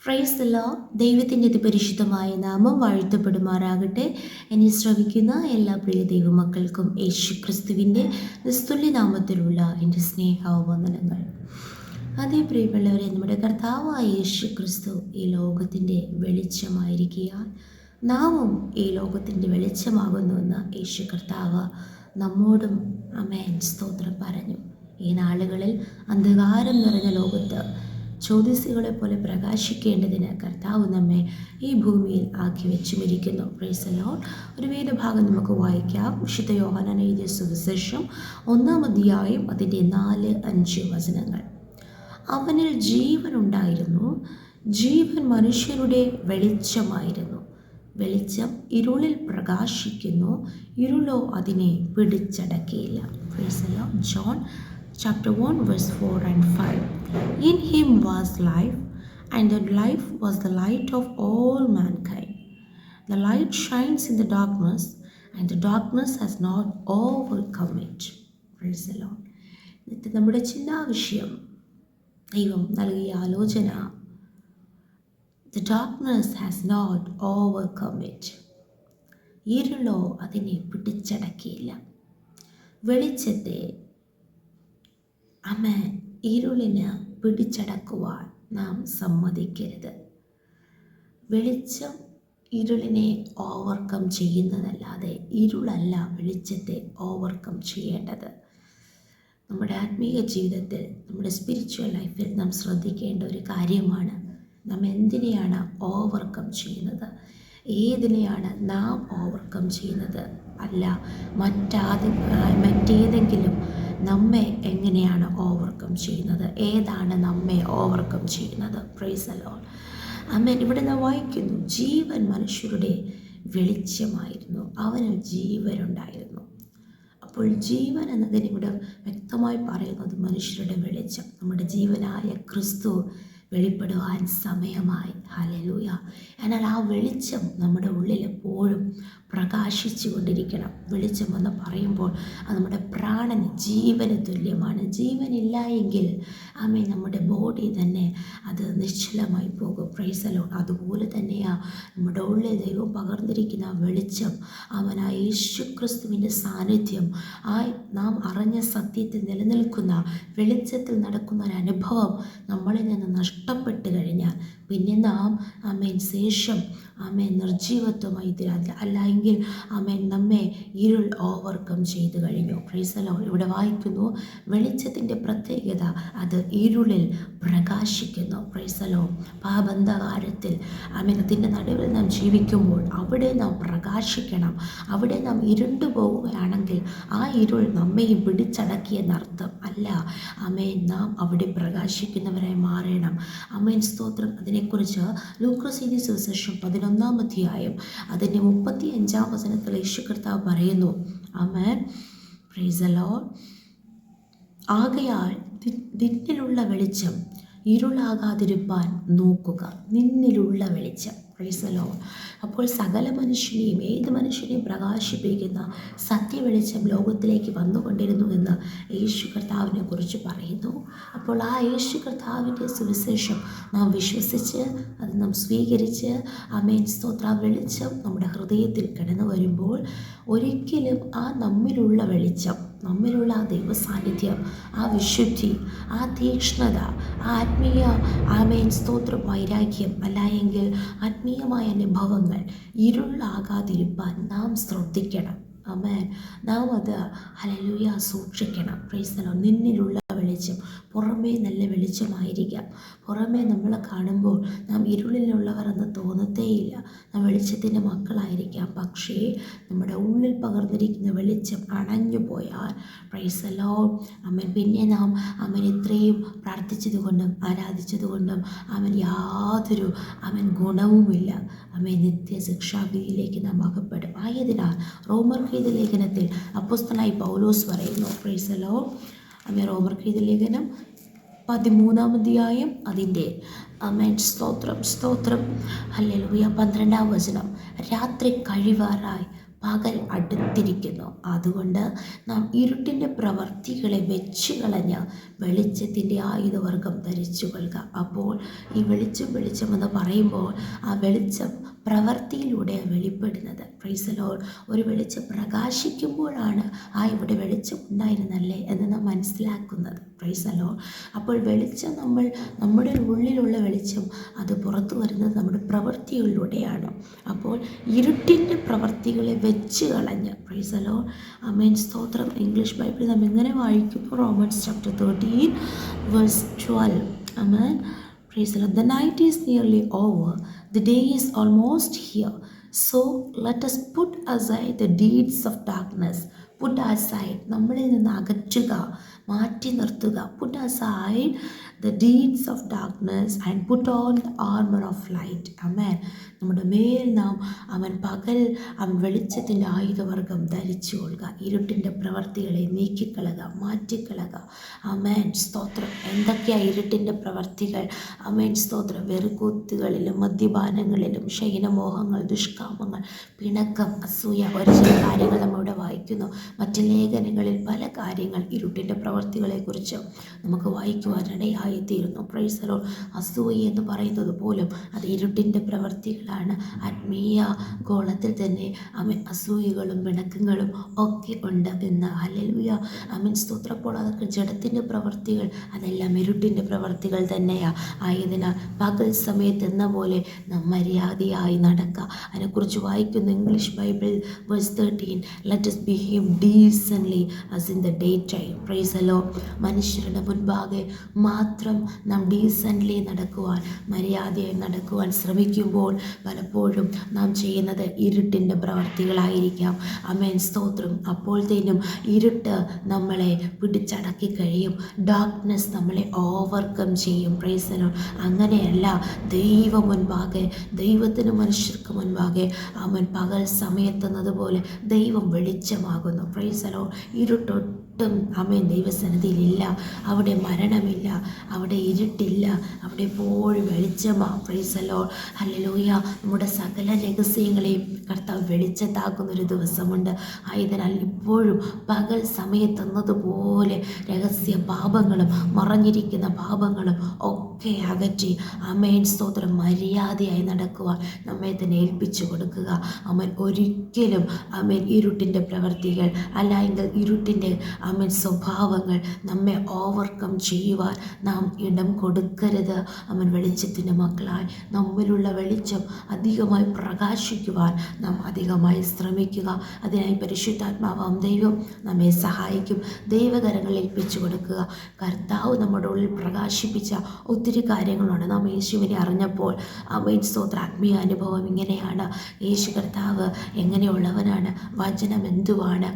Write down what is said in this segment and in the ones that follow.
Price the Lord. ദൈവത്തിൻ്റെ പരിശുദ്ധമായ നാമം വാഴ്ത്തപ്പെടുമാറാകട്ടെ. എന്നെ ശ്രവിക്കുന്ന എല്ലാ പ്രിയ ദൈവമക്കൾക്കും യേശു ക്രിസ്തുവിൻ്റെ നിസ്തുല്യ നാമത്തിലുള്ള എൻ്റെ സ്നേഹവന്ദനങ്ങൾ. അതേ പ്രിയമുള്ളവരെ, നമ്മുടെ കർത്താവായ യേശു ക്രിസ്തു ഈ ലോകത്തിൻ്റെ വെളിച്ചമായിരിക്കുകയാൽ നാമും ഈ ലോകത്തിൻ്റെ വെളിച്ചമാകുന്നുവെന്ന് യേശു കർത്താവ് നമ്മോടും ആമേൻ സ്തോത്രം പറഞ്ഞു. ഈ നാളുകളിൽ അന്ധകാരം നിറഞ്ഞ ലോകത്ത് ജ്യോതിസികളെ പോലെ പ്രകാശിക്കേണ്ടതിന് കർത്താവ് നമ്മെ ഈ ഭൂമിയിൽ ആക്കി വെച്ചുമിരിക്കുന്നു. Price the lord. ഒരു വേദഭാഗം നമുക്ക് വായിക്കാം. വിശുദ്ധ യോഹന്നാൻ എഴുതിയ സുവിശേഷം 1-ാം അധ്യായം അതിൻ്റെ 4-5 വചനങ്ങൾ. അവനിൽ ജീവൻ ഉണ്ടായിരുന്നു, ജീവൻ മനുഷ്യരുടെ വെളിച്ചമായിരുന്നു. വെളിച്ചം ഇരുളിൽ പ്രകാശിക്കുന്നു, ഇരുളോ അതിനെ പിടിച്ചടക്കിയില്ല. Praise the lord. John chapter 1 verse 4 and 5. In him was life, and the life was the light of all mankind. The light shines in the darkness, and the darkness has not overcome it. Praise the Lord. ഇത് നമ്മുടെ ചിന്താവിഷയം, ദൈവം നൽകിയ ആലോചന, the darkness has not overcome it. ഇരുളോ അതിനെ പിടിച്ചടക്കിയില്ല. വെളിച്ചത്തെ ആമേൻ ഇരുളിന് പിടിച്ചടക്കുവാൻ നാം സമ്മതിക്കരുത്. വെളിച്ചം ഇരുളിനെ ഓവർകം ചെയ്യുന്നതല്ലാതെ ഇരുളല്ല വെളിച്ചത്തെ ഓവർകം ചെയ്യേണ്ടത്. നമ്മുടെ ആത്മീയ ജീവിതത്തിൽ, നമ്മുടെ സ്പിരിച്വൽ ലൈഫിൽ നാം ശ്രദ്ധിക്കേണ്ട ഒരു കാര്യമാണ്, നാം എന്തിനെയാണ് ഓവർകം ചെയ്യുന്നത്, ഏതിനെയാണ് നാം ഓവർകം ചെയ്യുന്നത്, അല്ല മറ്റേതെങ്കിലും നമ്മെ എങ്ങനെയാണ് ഓവർകം ചെയ്യുന്നത്, ഏതാണ് നമ്മെ ഓവർകം ചെയ്യുന്നത്. Praise the lord. ആമേൻ. ഇവിടെ നാം വായിക്കുന്നു, ജീവൻ മനുഷ്യരുടെ വെളിച്ചമായിരുന്നു, അവന് ജീവനുണ്ടായിരുന്നു. അപ്പോൾ ജീവൻ എന്നതിന് ഇവിടെ വ്യക്തമായി പറയുന്നത് മനുഷ്യരുടെ വെളിച്ചം, നമ്മുടെ ജീവനായ ക്രിസ്തു വെളിപ്പെടുവാൻ സമയമായി. ഹല്ലേലൂയ. എന്നാൽ ആ വെളിച്ചം നമ്മുടെ ഉള്ളിൽ എപ്പോഴും പ്രകാശിച്ചു കൊണ്ടിരിക്കണം. വെളിച്ചം എന്ന് പറയുമ്പോൾ അത് നമ്മുടെ പ്രാണന്, ജീവന് തുല്യമാണ്. ജീവനില്ല എങ്കിൽ ആമേൻ നമ്മുടെ ബോഡി തന്നെ അത് നിശ്ചലമായി പോകും. Price the Lord. അതുപോലെ തന്നെയാണ് നമ്മുടെ ഉള്ളിൽ ദൈവം പകർന്നിരിക്കുന്ന വെളിച്ചം, അവനായ യേശു ക്രിസ്തുവിൻ്റെ സാന്നിധ്യം, ആ നാം അറിഞ്ഞ സത്യത്തിൽ നിലനിൽക്കുന്ന വെളിച്ചത്തിൽ നടക്കുന്ന ഒരു അനുഭവം നമ്മളിൽ നിന്ന് നഷ്ടപ്പെട്ട് കഴിഞ്ഞാൽ പിന്നെ നാം ആമേൻ ശേഷം ആമേൻ നിർജീവത്വമായി തീരാതെ, അല്ലെങ്കിൽ ആമേൻ നമ്മെ ഇരുൾ ഓവർകം ചെയ്തു കഴിഞ്ഞു. Praise the lord. ഇവിടെ വായിക്കുന്നു, വെളിച്ചത്തിൻ്റെ പ്രത്യേകത അത് ഇരുളിൽ പ്രകാശിക്കുന്നു. Praise the lord. പാപന്ധകാരത്തിൽ ആമേൻ അതിൻ്റെ നടുവിൽ നാം ജീവിക്കുമ്പോൾ അവിടെ നാം പ്രകാശിക്കണം. അവിടെ നാം ഇരുണ്ടു പോവുകയാണെങ്കിൽ ആ ഇരുൾ നമ്മെയും പിടിച്ചടക്കിയെന്നർത്ഥം അല്ല. ആമേൻ നാം അവിടെ പ്രകാശിക്കുന്നവരായി മാറണം. ആമേൻ സ്തോത്രം. അതിനെക്കുറിച്ച് ലൂക്കോസ് എഴുതിയ സുവിശേഷം 11-ാം അധ്യായം അതിൻ്റെ 35-ാം വചനത്തിൽ യേശു കർത്താവ് പറയുന്നു, ആമേൻ പ്രൈസ് ദി ലോർഡ്, ആകയാൽ നിന്നിലുള്ള വെളിച്ചം ഇരുളാകാതിരുപ്പാൻ നോക്കുക. നിന്നിലുള്ള വെളിച്ചം. Price the lord. അപ്പോൾ സകല മനുഷ്യനെയും, ഏത് മനുഷ്യനെയും പ്രകാശിപ്പിക്കുന്ന സത്യവെളിച്ചം ലോകത്തിലേക്ക് വന്നുകൊണ്ടിരുന്നു എന്ന് യേശു കർത്താവിനെ കുറിച്ച് പറയുന്നു. അപ്പോൾ ആ യേശു കർത്താവിൻ്റെ സുവിശേഷം നാം വിശ്വസിച്ച് അത് നാം സ്വീകരിച്ച് ആമേൻ സ്തോത്ര വെളിച്ചം നമ്മുടെ ഹൃദയത്തിൽ കടന്നു വരുമ്പോൾ ഒരിക്കലും ആ നമ്മിലുള്ള വെളിച്ചം, നമ്മിലുള്ള ആ ദൈവസാന്നിധ്യം, ആ വിശുദ്ധി, ആ തീക്ഷ്ണത, ആ ആത്മീയ ആമേൻ സ്തോത്ര വൈരാഗ്യം, അല്ല എങ്കിൽ ആത്മീയമായ അനുഭവങ്ങൾ ഇരുളാകാതിരുപ്പാൻ നാം ശ്രദ്ധിക്കണം. ആമേൻ. നാം അത് ഹല്ലേലൂയ സൂക്ഷിക്കണം. Praise the lord. നിന്നിലുള്ള വെളിച്ചം പുറമേ നല്ല വെളിച്ചമായിരിക്കാം. പുറമേ നമ്മളെ കാണുമ്പോൾ നാം ഇരുളിലുള്ളവർ എന്ന് തോന്നത്തേയില്ല. നാം വെളിച്ചത്തിൻ്റെ മക്കളായിരിക്കാം. പക്ഷേ നമ്മുടെ ഉള്ളിൽ പകർന്നിരിക്കുന്ന വെളിച്ചം അണഞ്ഞു പോയാൽ പ്രൈസ് ദി ലോർഡ് ആമേൻ പിന്നെ നാം ആമേൻ ഇത്രയും പ്രാർത്ഥിച്ചതുകൊണ്ടും ആരാധിച്ചതുകൊണ്ടും ആമേൻ യാതൊരു ആമേൻ ഗുണവുമില്ല. ആമേൻ നിത്യ ശിക്ഷാവിധിയിലേക്ക് നാം അകപ്പെടും. ആയതിനാൽ റോമർക്ക് എഴുതിയ ലേഖനത്തിൽ അപ്പോസ്തലനായ പൗലോസ് പറയുന്നു, പ്രൈസ് ദി ലോർഡ് ആമേൻ, റോമർക്ക് എഴുതിയ ലേഖനം 13-ാം അധ്യായം അതിൻ്റെ ആമേൻ സ്തോത്രം ഹല്ലേലൂയ 12-ാം വചനം. രാത്രി കഴിവാറായി പകൽ അടുത്തിരിക്കുന്നു. അതുകൊണ്ട് നാം ഇരുട്ടിൻ്റെ പ്രവർത്തികളെ വെച്ച് കളഞ്ഞ് വെളിച്ചത്തിൻ്റെ ആയുധവർഗം ധരിച്ചു കൊള്ളുക. അപ്പോൾ ഈ വെളിച്ചം എന്ന് പറയുമ്പോൾ ആ വെളിച്ചം പ്രവൃത്തിയിലൂടെയാണ് വെളിപ്പെടുന്നത്. Praise the lord. ഒരു വെളിച്ചം പ്രകാശിക്കുമ്പോഴാണ് ഇവിടെ വെളിച്ചം ഉണ്ടായിരുന്നല്ലേ എന്ന് നാം മനസ്സിലാക്കുന്നത്. Praise the lord. അപ്പോൾ വെളിച്ചം നമ്മുടെ ഉള്ളിലുള്ള വെളിച്ചം അത് പുറത്തു വരുന്നത് നമ്മുടെ പ്രവൃത്തികളിലൂടെയാണ്. അപ്പോൾ ഇരുട്ടിൻ്റെ പ്രവൃത്തികളെ വെച്ച് കളഞ്ഞ്, പ്രൈസ് ദി ലോർഡ്, ആമേൻ, സ്തോത്രം. ഇംഗ്ലീഷ് ബൈബിളിൽ നാം എങ്ങനെ വായിക്കുമ്പോൾ റോമൻസ് ചാപ്റ്റർ 13 വേഴ്സ് 12. ആമേൻ. Praise the Lord. The night is nearly over. The day is almost here. So let us put aside the deeds of darkness. Put aside, നമ്മളിൽ നിന്ന് അകറ്റുക, മാറ്റി നിർത്തുക. Put aside the deeds of darkness and put on the armor of light. Amen. നമ്മുടെ മേൽ നാം പകൽ വെളിച്ചത്തിൻ്റെ ആയുധവർഗം ധരിച്ചു കൊള്ളുക. ഇരുട്ടിൻ്റെ പ്രവർത്തികളെ നീക്കിക്കളക, മാറ്റിക്കളക. ആമേൻ, സ്തോത്രം. എന്തൊക്കെയാണ് ഇരുട്ടിൻ്റെ പ്രവർത്തികൾ? ആമേൻ, സ്തോത്രം. വെറുക്കൂത്തുകളിലും മദ്യപാനങ്ങളിലും ശയനമോഹങ്ങൾ, ദുഷ്കാമങ്ങൾ, പിണക്കം, അസൂയ, ഒരു ചില കാര്യങ്ങൾ നമ്മളിവിടെ വായിക്കുന്നു. മറ്റ് ലേഖനങ്ങളിൽ പല കാര്യങ്ങൾ ഇരുട്ടിൻ്റെ പ്രവർത്തികളെക്കുറിച്ച് നമുക്ക് വായിക്കുവാനിടയായിത്തീരുന്നു. Price the Lord. അസൂയ എന്ന് പറയുന്നത് പോലും അത് ഇരുട്ടിൻ്റെ പ്രവർത്തികളാണ്. ആത്മീയ ഗോളത്തിൽ തന്നെ അസൂയകളും പിണക്കങ്ങളും ഒക്കെ ഉണ്ട് എന്ന്. ഹല്ലേലൂയ. സ്തോത്രം. അപ്പോൾ അതൊക്കെ ജഡത്തിൻ്റെ പ്രവർത്തികൾ, അതെല്ലാം ഇരുട്ടിൻ്റെ പ്രവർത്തികൾ തന്നെയാണ്. ആയതിനാൽ പകൽ സമയത്ത് എന്ന പോലെ നാം മര്യാദയായി നടക്കുക. അതിനെക്കുറിച്ച് വായിക്കുന്നു English Bible verse 13. Let us behave decently as in the daytime. Praise the Lord. മനുഷ്യരുടെ മുൻപാകെ മാത്രം നാം ഡീസൻ്റ്ലി നടക്കുവാൻ, മര്യാദയായി നടക്കുവാൻ ശ്രമിക്കുമ്പോൾ പലപ്പോഴും നാം ചെയ്യുന്നത് ഇരുട്ടിൻ്റെ പ്രവർത്തികളായിരിക്കാം. ആമേൻ, സ്തോത്രം. അപ്പോഴത്തേനും ഇരുട്ട് നമ്മളെ പിടിച്ചടക്കി കഴിയും. ഡാർക്ക്നെസ് നമ്മളെ ഓവർകം ചെയ്യും. Praise the lord. അങ്ങനെയല്ല. ദൈവം മുൻപാകെ, ദൈവത്തിന് മനുഷ്യർക്ക് മുൻപാകെ പകൽ സമയത്തെന്നതുപോലെ ദൈവം വെളിച്ചമാകുന്നു. Praise the lord. ഇരുട്ടൊട്ടും ദൈവസന്നിധിയിലില്ല. അവിടെ മരണമില്ല, അവിടെ ഇരുട്ടില്ല, അവിടെ എപ്പോഴും വെളിച്ചമാണ്. Praise the lord. ഹല്ലേലൂയ. നമ്മുടെ സകല രഹസ്യങ്ങളെയും കർത്താവ് വെളിച്ചത്താക്കുന്നൊരു ദിവസമുണ്ട്. ആയതിനാൽ ഇപ്പോഴും പകൽ സമയത്തെന്നതുപോലെ രഹസ്യ പാപങ്ങളും മറഞ്ഞിരിക്കുന്ന പാപങ്ങളും ഒക്കെ അകറ്റി ആമേൻ, സ്തോത്രം, മര്യാദയായി നടക്കുവാൻ നമ്മെ തന്നെ ഏൽപ്പിച്ചു കൊടുക്കുക. ഒരിക്കലും ഇരുട്ടിൻ്റെ പ്രവർത്തികൾ അല്ലെങ്കിൽ ഇരുട്ടിൻ്റെ സ്വഭാവങ്ങൾ നമ്മെ ഓവർകം ചെയ്യുവാൻ നാം ഇടം കൊടുക്കരുത്. വെളിച്ചത്തിൻ്റെ മക്കളായി നമ്മിലുള്ള വെളിച്ചം അധികമായി പ്രകാശിക്കുവാൻ നാം അധികമായി ശ്രമിക്കുക. അതിനായി പരിശുദ്ധാത്മാവാം ദൈവം നമ്മെ സഹായിക്കും. ദൈവകരങ്ങളിൽ ഏൽപ്പിച്ചു കൊടുക്കുക. കർത്താവ് നമ്മുടെ ഉള്ളിൽ പ്രകാശിപ്പിച്ച ഒത്തിരി കാര്യങ്ങളുണ്ട്. നാം യേശുവിനെ അറിഞ്ഞപ്പോൾ സ്തോത്ര ആത്മീയ അനുഭവം ഇങ്ങനെയാണ്. യേശു കർത്താവ് എങ്ങനെയുള്ളവനാണ്, വചനം എന്തുവാണ്,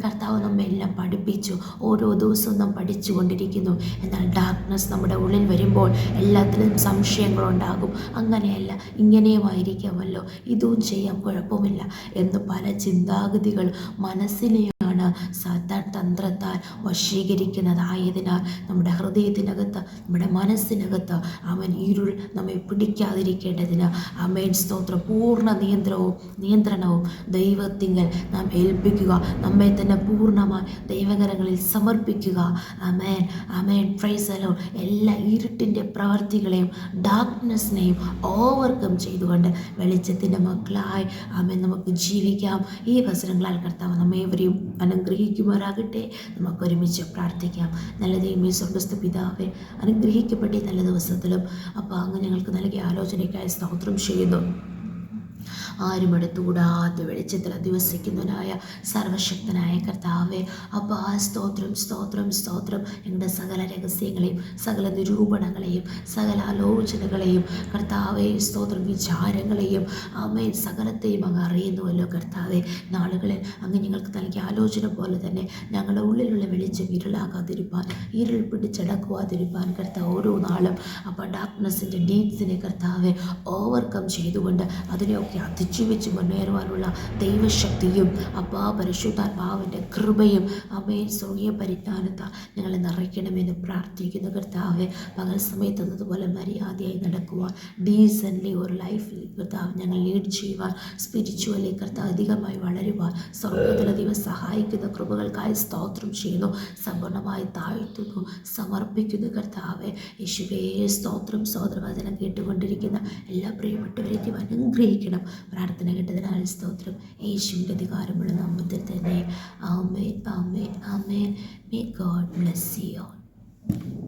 കർത്താവ് നമ്മെല്ലാം പഠിപ്പിച്ചു. ഓരോ ദിവസവും നാം പഠിച്ചു കൊണ്ടിരിക്കുന്നു. എന്നാൽ ഡാർക്ക്നെസ് നമ്മുടെ ഉള്ളിൽ വരുമ്പോൾ എല്ലാത്തിലും സംശയങ്ങളുണ്ടാകും. അങ്ങനെയല്ല, ഇങ്ങനെയുമായിരിക്കാമല്ലോ, ഇതും ചെയ്യാം, കുഴപ്പമില്ല എന്ന് പല ചിന്താഗതികൾ മനസ്സിനെയാണ് സാത്താൻ തന്ത്രത്താൽ വശീകരിക്കുന്നത്. ആയതിനാൽ നമ്മുടെ ഹൃദയത്തിനകത്ത്, നമ്മുടെ മനസ്സിനകത്ത് ഇരുൾ നമ്മെ പിടിക്കാതിരിക്കേണ്ടതിന് സ്തോത്രം, പൂർണ്ണ നിയന്ത്രണവും ദൈവത്തിങ്കൽ നാം ഏൽപ്പിക്കുക. നമ്മെ തന്നെ പൂർണ്ണമായി ദൈവകരങ്ങളിൽ സമർപ്പിക്കുക. ആമേൻ, ആമേൻ. Praise the lord. എല്ലാ ഇരുട്ടിൻ്റെ പ്രവർത്തികളെയും ഡാർക്ക്നെസ്സിനെയും ഓവർകം ചെയ്തുകൊണ്ട് വെളിച്ചത്തിൻ്റെ മക്കളായി നമുക്ക് ജീവിക്കാം. ഈ വചനങ്ങളാൽ കർത്താവ് നമ്മേവരെയും അനുഗ്രഹിക്കുമാറാകട്ടെ. നമുക്കൊരുമിച്ച് പ്രാർത്ഥിക്കാം. നല്ല ദൈവമേ, സ്വർഗ്ഗസ്ഥ പിതാവേ, അനുഗ്രഹിക്കപ്പെട്ട നല്ല ദിവസത്തിലും അങ്ങ് ഞങ്ങൾക്ക് നൽകിയ ആലോചനയ്ക്കായി സ്തോത്രം ചെയ്യുന്നു. ആരും എടുത്തുകൂടാതെ വെളിച്ചത്തിൽ അധിവസിക്കുന്നവനായ സർവശക്തനായ കർത്താവേ, സ്തോത്രം, സ്തോത്രം, സ്തോത്രം. ഞങ്ങളുടെ സകല രഹസ്യങ്ങളെയും സകല നിരൂപണങ്ങളെയും സകല ആലോചനകളെയും കർത്താവേ, സ്തോത്രം, വിചാരങ്ങളെയും സകലത്തെയും അങ്ങ് അറിയുന്നുവല്ലോ കർത്താവേ. നാളുകളിൽ അങ്ങ് ഞങ്ങൾക്ക് നൽകിയ ആലോചന പോലെ തന്നെ ഞങ്ങളുടെ ഉള്ളിലുള്ള വെളിച്ചം ഇരുളാകാതിരിപ്പാൻ, ഇരുൾ പിടിച്ചടക്കുവാതിരിപ്പാൻ കർത്താവ് ഓരോ നാളും ഡാർക്ക്നെസ്സിൻ്റെ ഡീഡ്സിനെ കർത്താവെ ഓവർകം ചെയ്തുകൊണ്ട് അതിനെയൊക്കെ അതിജീവിച്ച് മുന്നേറുവാനുള്ള ദൈവശക്തിയും പരിശുദ്ധാത്മാവിൻ്റെ കൃപയും സ്വർഗീയ പരിജ്ഞാനത്താൽ ഞങ്ങളെ നിറയ്ക്കണമെന്ന് പ്രാർത്ഥിക്കുന്നു കർത്താവെ. പകൽ സമയത്ത് എന്നതുപോലെ മര്യാദയായി നടക്കുവാൻ, ഡീസൻ്റ്ലി ഒരു ലൈഫിൽ കർത്താവ് ഞങ്ങൾ ലീഡ് ചെയ്യുവാൻ, സ്പിരിച്വലി കർത്താവ് അധികമായി വളരുവാൻ സ്വർഗത്തിലെ ദൈവം സഹായിക്കുന്ന കൃപകൾക്കായി സ്തോത്രം ചെയ്യുന്നു. സമ്പൂർണ്ണമായി താഴ്ത്തുന്നു, സമർപ്പിക്കുന്നു കർത്താവെ. യേശുവേ സ്തോത്രം. സോദരവചനം കേട്ടുകൊണ്ടിരിക്കുന്ന എല്ലാ പ്രിയപ്പെട്ടവരെയും അനുഗ്രഹിക്കണം. പ്രാർത്ഥന കേട്ടതിനാൽ സ്തോത്രം. യേശുവിൻ്റെ അധികാരമുള്ള നാമത്തിൽ തന്നെ. ആമേൻ, ആമേൻ, ആമേൻ. May God bless you all.